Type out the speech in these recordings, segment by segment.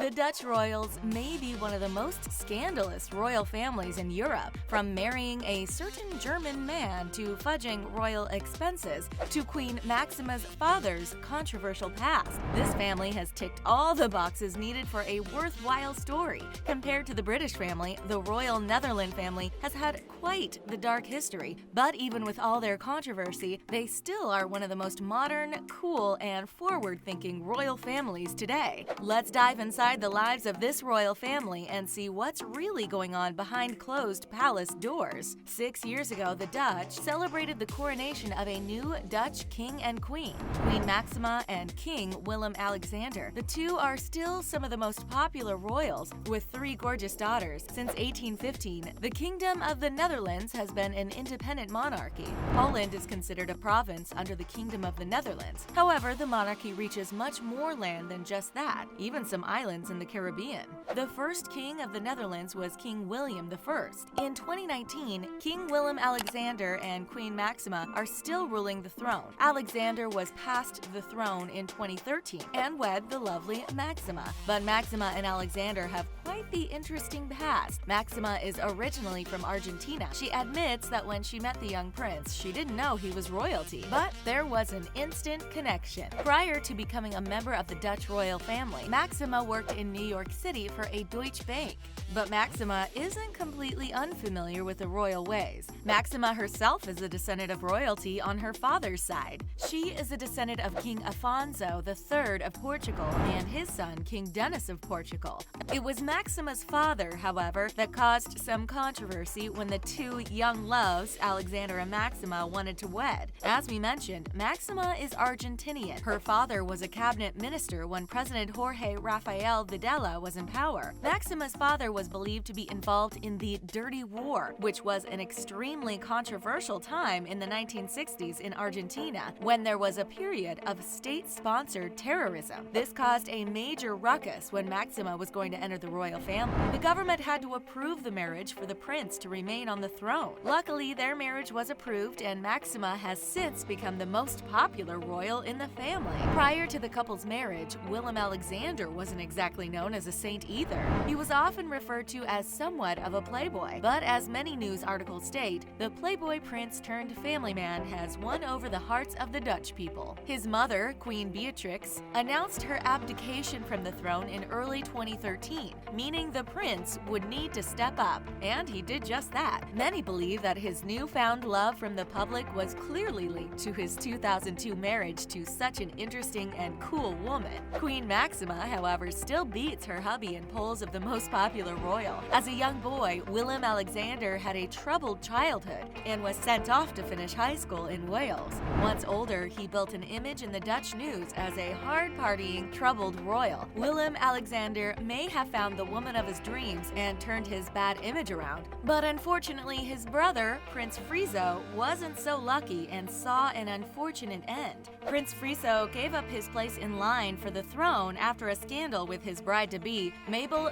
The Dutch royals may be one of the most scandalous royal families in Europe, from marrying a certain German man to fudging royal expenses to Queen Maxima's father's controversial past. This family has ticked all the boxes needed for a worthwhile story. Compared to the British family, the royal Netherland family has had quite the dark history, but even with all their controversy, they still are one of the most modern, cool, and forward-thinking royal families today. Let's dive inside the lives of this royal family and see what's really going on behind closed palace doors. 6 years ago, the Dutch celebrated the coronation of a new Dutch king and queen, Queen Maxima and King Willem-Alexander. The two are still some of the most popular royals, with 3 gorgeous daughters. Since 1815, the Kingdom of the Netherlands has been an independent monarchy. Poland is considered a province under the Kingdom of the Netherlands. However, the monarchy reaches much more land than just that, even some islands in the Caribbean. The first king of the Netherlands was King William I. In 2019, King Willem-Alexander and Queen Maxima are still ruling the throne. Alexander was passed the throne in 2013 and wed the lovely Maxima. But Maxima and Alexander have quite the interesting past. Maxima is originally from Argentina. She admits that when she met the young prince, she didn't know he was royalty, but there was an instant connection. Prior to becoming a member of the Dutch royal family, Maxima worked in New York City for a Deutsche Bank. But Maxima isn't completely unfamiliar with the royal ways. Maxima herself is a descendant of royalty on her father's side. She is a descendant of King Afonso III of Portugal and his son, King Dennis of Portugal. It was Maxima's father, however, that caused some controversy when the two young loves, Alexander and Maxima, wanted to wed. As we mentioned, Maxima is Argentinian. Her father was a cabinet minister when President Jorge Rafael Videla was in power. Maxima's father was believed to be involved in the Dirty War, which was an extremely controversial time in the 1960s in Argentina, when there was a period of state-sponsored terrorism. This caused a major ruckus when Maxima was going to enter the royal family. The government had to approve the marriage for the prince to remain on the throne. Luckily, their marriage was approved, and Maxima has since become the most popular royal in the family. Prior to the couple's marriage, Willem-Alexander wasn't exactly known as a saint either. He was often referred to as somewhat of a playboy, but as many news articles state, the playboy prince turned family man has won over the hearts of the Dutch people. His mother, Queen Beatrix, announced her abdication from the throne in early 2013, meaning the prince would need to step up, and he did just that. Many believe that his newfound love from the public was clearly linked to his 2002 marriage to such an interesting and cool woman. Queen Maxima, however, still beats her hubby in polls of the most popular royal. As a young boy, Willem-Alexander had a troubled childhood and was sent off to finish high school in Wales. Once older, he built an image in the Dutch news as a hard-partying, troubled royal. Willem-Alexander may have found the woman of his dreams and turned his bad image around, but unfortunately his brother, Prince Friso, wasn't so lucky and saw an unfortunate end. Prince Friso gave up his place in line for the throne after a scandal with his bride-to-be, Mabel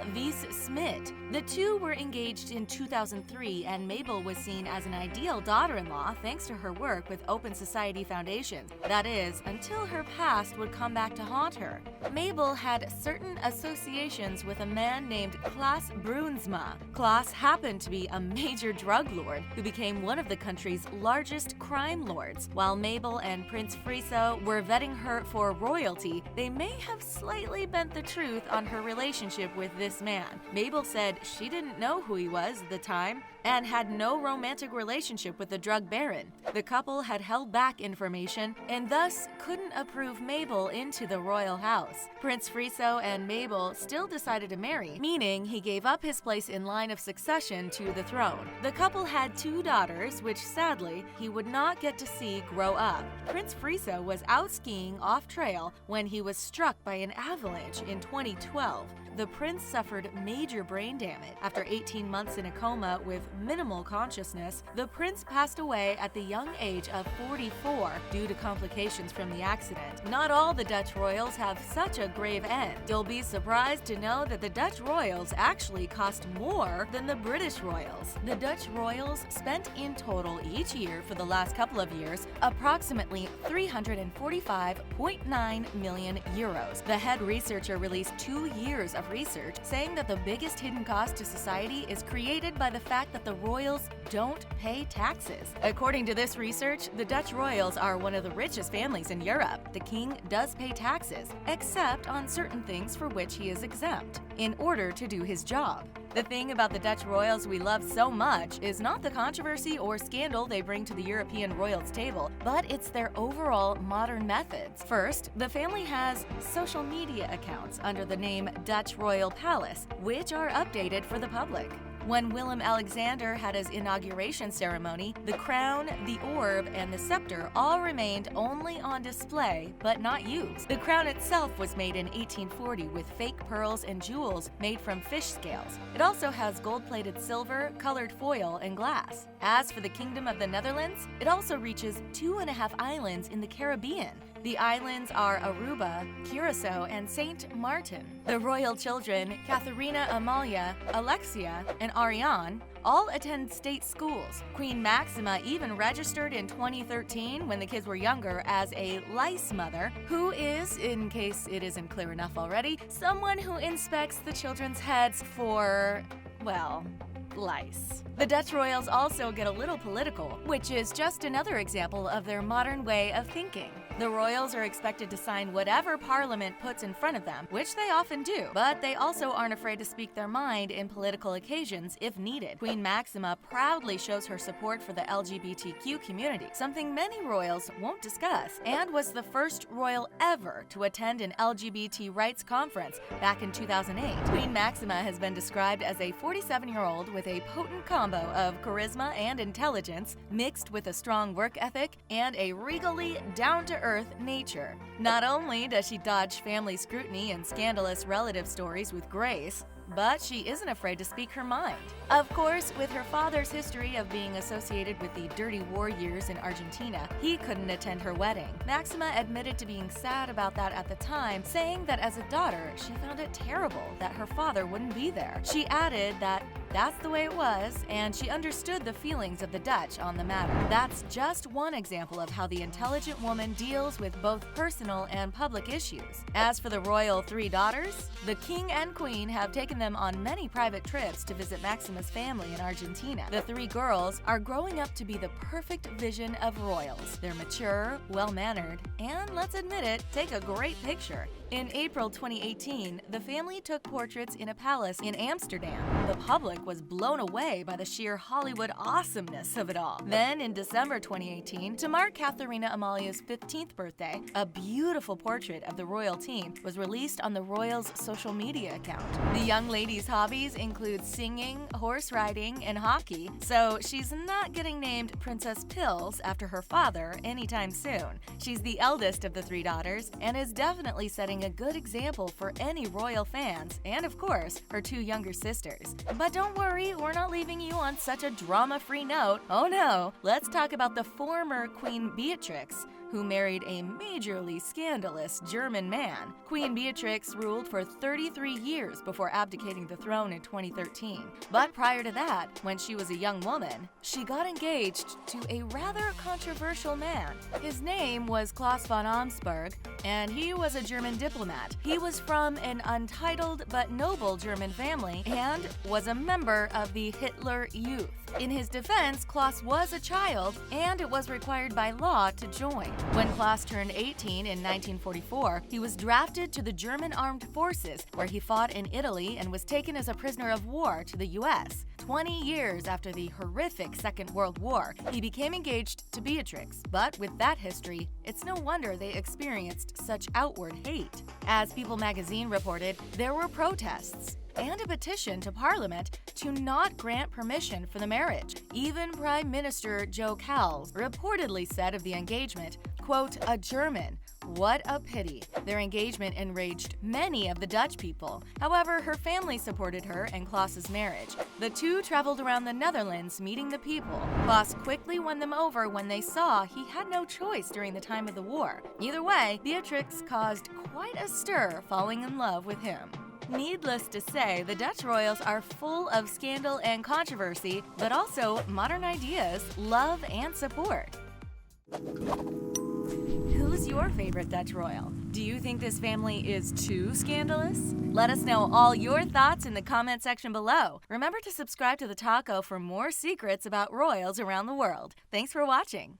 Smit. The two were engaged in 2003, and Mabel was seen as an ideal daughter-in-law thanks to her work with Open Society Foundations. That is, until her past would come back to haunt her. Mabel had certain associations with a man named Klaas Bruinsma. Klaas happened to be a major drug lord who became one of the country's largest crime lords. While Mabel and Prince Friso were vetting her for royalty, they may have slightly bent the truth on her relationship with this man. Mabel said she didn't know who he was at the time and had no romantic relationship with the drug baron. The couple had held back information and thus couldn't approve Mabel into the royal house. Prince Friso and Mabel still decided to marry, meaning he gave up his place in line of succession to the throne. The couple had 2 daughters, which sadly he would not get to see grow up. Prince Friso was out skiing off trail when he was struck by an avalanche in 2012. The prince suffered major brain damage. After 18 months in a coma with minimal consciousness, the prince passed away at the young age of 44 due to complications from the accident. Not all the Dutch royals have such a grave end. You'll be surprised to know that the Dutch royals actually cost more than the British royals. The Dutch royals spent in total each year for the last couple of years approximately 345.9 million euros. The head researcher released 2 years of research saying that the biggest hidden cost to society is created by the fact that the royals don't pay taxes. According to this research, the Dutch royals are one of the richest families in Europe. The king does pay taxes, except on certain things for which he is exempt, in order to do his job. The thing about the Dutch royals we love so much is not the controversy or scandal they bring to the European royals' table, but it's their overall modern methods. First, the family has social media accounts under the name Dutch Royal Palace, which are updated for the public. When Willem-Alexander had his inauguration ceremony, the crown, the orb, and the scepter all remained only on display, but not used. The crown itself was made in 1840 with fake pearls and jewels made from fish scales. It also has gold-plated silver, colored foil, and glass. As for the Kingdom of the Netherlands, it also reaches 2.5 islands in the Caribbean. The islands are Aruba, Curacao, and Saint Martin. The royal children, Catharina-Amalia, Alexia, and Ariane, all attend state schools. Queen Maxima even registered in 2013 when the kids were younger as a lice mother, who is, in case it isn't clear enough already, someone who inspects the children's heads for, well, lice. The Dutch royals also get a little political, which is just another example of their modern way of thinking. The royals are expected to sign whatever Parliament puts in front of them, which they often do, but they also aren't afraid to speak their mind in political occasions if needed. Queen Maxima proudly shows her support for the LGBTQ community, something many royals won't discuss, and was the first royal ever to attend an LGBT rights conference back in 2008. Queen Maxima has been described as a 47-year-old with a potent combo of charisma and intelligence, mixed with a strong work ethic and a regally down-to-earth nature. Not only does she dodge family scrutiny and scandalous relative stories with grace, but she isn't afraid to speak her mind. Of course, with her father's history of being associated with the dirty war years in Argentina, he couldn't attend her wedding. Maxima admitted to being sad about that at the time, saying that as a daughter, she found it terrible that her father wouldn't be there. She added that that's the way it was, and she understood the feelings of the Dutch on the matter. That's just one example of how the intelligent woman deals with both personal and public issues. As for the royal 3 daughters, the king and queen have taken them on many private trips to visit Maxima's family in Argentina. The 3 girls are growing up to be the perfect vision of royals. They're mature, well-mannered, and let's admit it, take a great picture. In April 2018, the family took portraits in a palace in Amsterdam. The public was blown away by the sheer Hollywood awesomeness of it all. Then, in December 2018, to mark Catharina-Amalia's 15th birthday, a beautiful portrait of the royal team was released on the royals' social media account. The young lady's hobbies include singing, horse riding, and hockey, so she's not getting named Princess Pills after her father anytime soon. She's the eldest of the 3 daughters and is definitely setting a good example for any royal fans, and of course, her 2 younger sisters. But don't worry, we're not leaving you on such a drama-free note. Oh no, let's talk about the former Queen Beatrix, who married a majorly scandalous German man. Queen Beatrix ruled for 33 years before abdicating the throne in 2013. But prior to that, when she was a young woman, she got engaged to a rather controversial man. His name was Klaus von Amsberg, and he was a German diplomat. He was from an untitled but noble German family and was a member of the Hitler Youth. In his defense, Klaus was a child, and it was required by law to join. When Klaus turned 18 in 1944, he was drafted to the German Armed Forces, where he fought in Italy and was taken as a prisoner of war to the U.S. 20 years after the horrific Second World War, he became engaged to Beatrix. But with that history, it's no wonder they experienced such outward hate. As People magazine reported, there were protests and a petition to Parliament to not grant permission for the marriage. Even Prime Minister Joe Cals reportedly said of the engagement, quote, "A German What a pity. Their engagement enraged many of the Dutch people. However, her family supported her and Claus's marriage. The two traveled around the Netherlands meeting the people. Claus quickly won them over when they saw he had no choice during the time of the war. Either way, Beatrix caused quite a stir falling in love with him. Needless to say, the Dutch royals are full of scandal and controversy, but also modern ideas, love, and support. Who's your favorite Dutch royal? Do you think this family is too scandalous? Let us know all your thoughts in the comment section below. Remember to subscribe to TheTalko for more secrets about royals around the world. Thanks for watching.